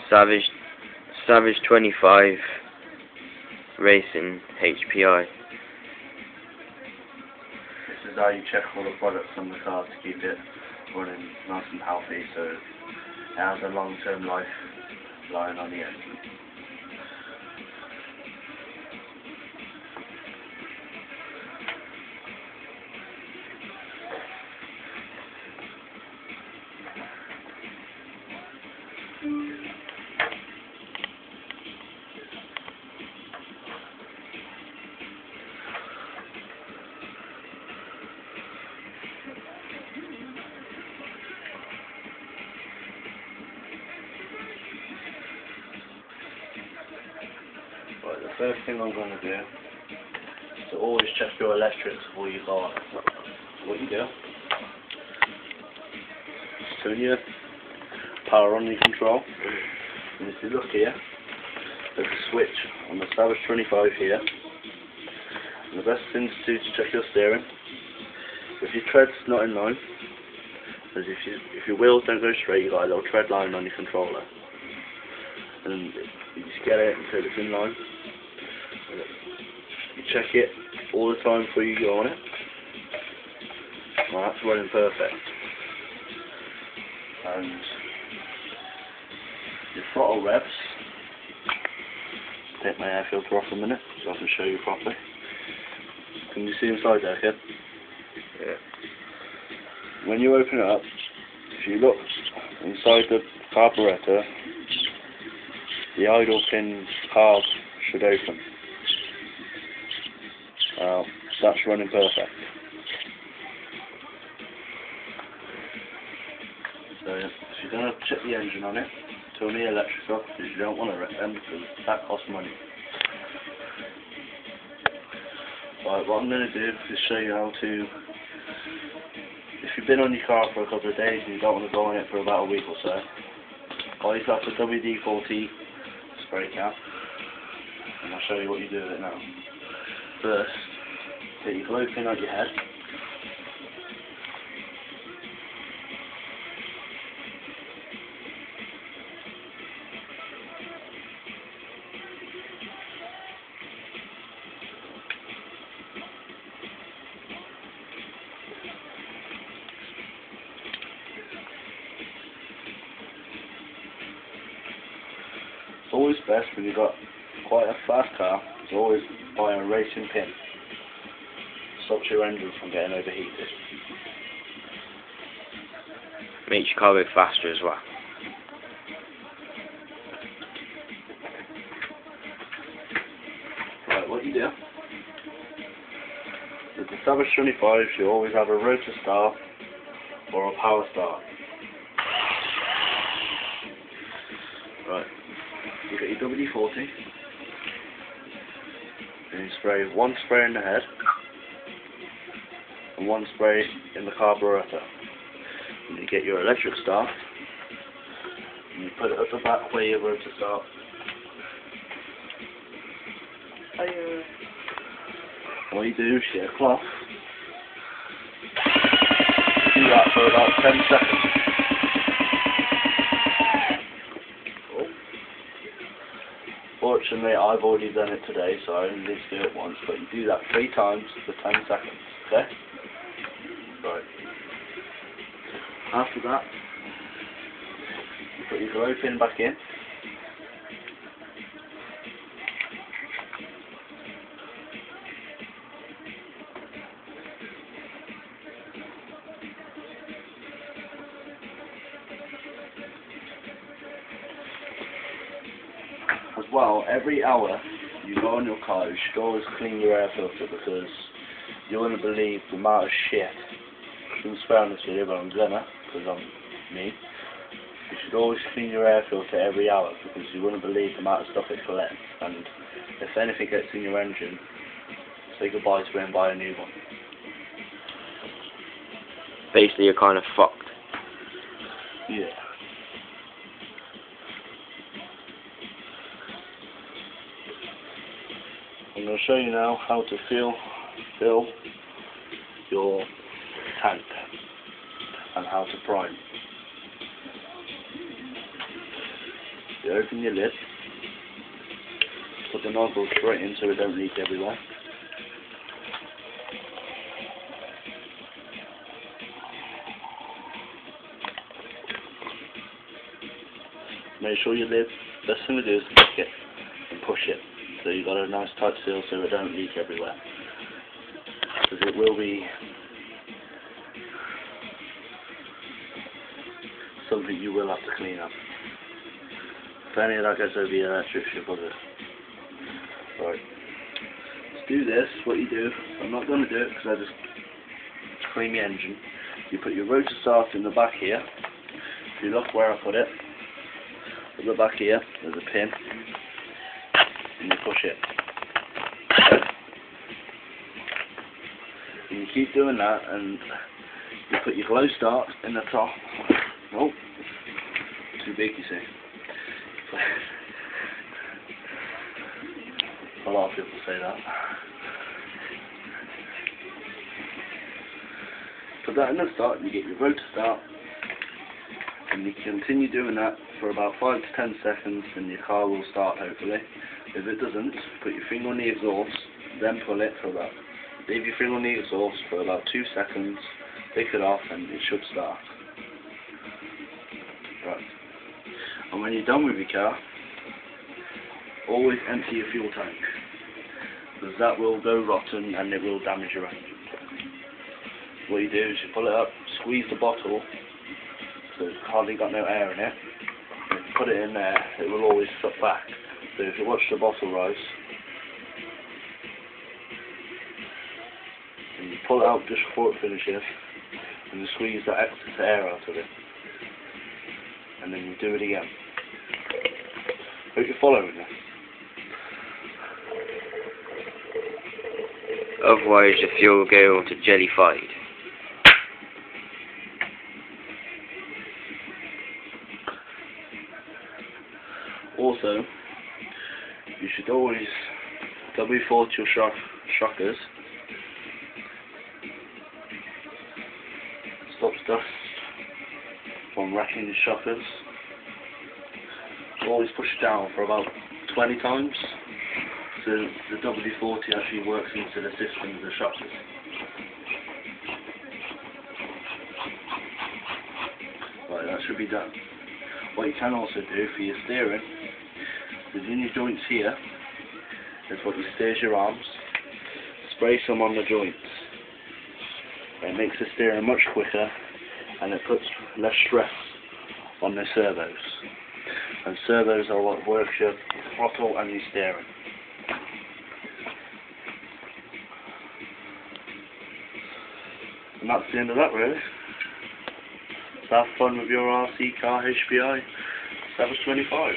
Savage 25 Racing HPI. This is how you check all the products on the car to keep it running nice and healthy, so it has a long-term life lying on the engine. Right, the first thing I'm going to do is to always check your electrics before you go on. What you do, turn your power on your control, and if you look here, there's a switch on the Savage 25 here. And the best thing to do to check your steering, if your tread's not in line, because if your wheels don't go straight, you've got a little tread line on your controller. And you just get it until it's in line. You check it all the time before you go on it. Well, that's running perfect. And your throttle revs. Take my air filter off a minute so I can show you properly. Can you see inside there, kid? Yeah. When you open it up, if you look inside the carburetor, the idle pin carb should open. That's running perfect. So if you're going to check the engine on it, turn the electric off, because you don't want to wreck them, because that costs money. Right, what I'm going to do is show you how to, if you've been on your car for a couple of days and you don't want to go on it for about a week or so, buy yourself a WD-40 spray cap, and I'll show you what you do with it now. First, get your glow pin out your head. It's always best when you've got quite a fast car, to always buy a racing pin. Stops your engine from getting overheated. Makes your car go faster as well. Right, what you do, with the Savage 25 you always have a rotor start or a power start. Right, you get your WD-40 and you spray one spray in the head and one spray in the carburetor. And you get your electric start and you put it at the back where your rotor start. What you do is get a cloth, do that for about 10 seconds. Fortunately, I've already done it today, so I only need to do it once, but you do that 3 times for 10 seconds, okay? Right. After that, you put your glow pin back in. As well, every hour you go on your car, you should always clean your air filter, because you wouldn't believe the amount of shit. I shouldn't swear on this video, but I'm gonna, because I'm me. You should always clean your air filter every hour, because you wouldn't believe the amount of stuff it collects. And if anything gets in your engine, say goodbye to it and buy a new one. Basically, you're kind of fucked. Yeah. I'm going to show you now how to fill your tank and how to prime. you open your lid, put the nozzle straight in so it don't leak everywhere. Make sure your lid, best thing to do is kick it and push it so you've got a nice tight seal so it don't leak everywhere. Because it will be something you will have to clean up. If any of that gets over the electric, you're buggered. Right, let's do this. What you do, I'm not going to do it because I just clean the engine. You put your rotor start in the back here. If you look where I put it, at the back here, there's a pin, and you push it. And you keep doing that, and you put your glow start in the top. Oh, too big, you see. A lot of people say that. Put that in the start, and you get your rotor start, and you continue doing that for about 5 to 10 seconds, and your car will start hopefully. If it doesn't, put your finger on the exhaust, then pull it for about. Leave your finger on the exhaust for about 2 seconds, pick it off, and it should start. Right. And when you're done with your car, always empty your fuel tank, because that will go rotten and it will damage your engine. What you do is you pull it up, squeeze the bottle, so it's hardly got no air in it. If you put it in there, it will always suck back. So if you watch the bottle rise, and you pull it out just before it finishes, and you squeeze that excess air out of it, and then you do it again. Hope you're following this. Otherwise the fuel will go into jellified. Also, you should always W40 your shockers. Stops dust from wrecking your shockers. Always push it down for about 20 times, so the W40 actually works into the system of the shockers. Right, that should be done. What you can also do for your steering, within your joints here, is what you steers your arms. Spray some on the joints. It makes the steering much quicker, and it puts less stress on the servos. And servos are what works your throttle and your steering. And that's the end of that, really. So have fun with your RC car HPI Savage 25.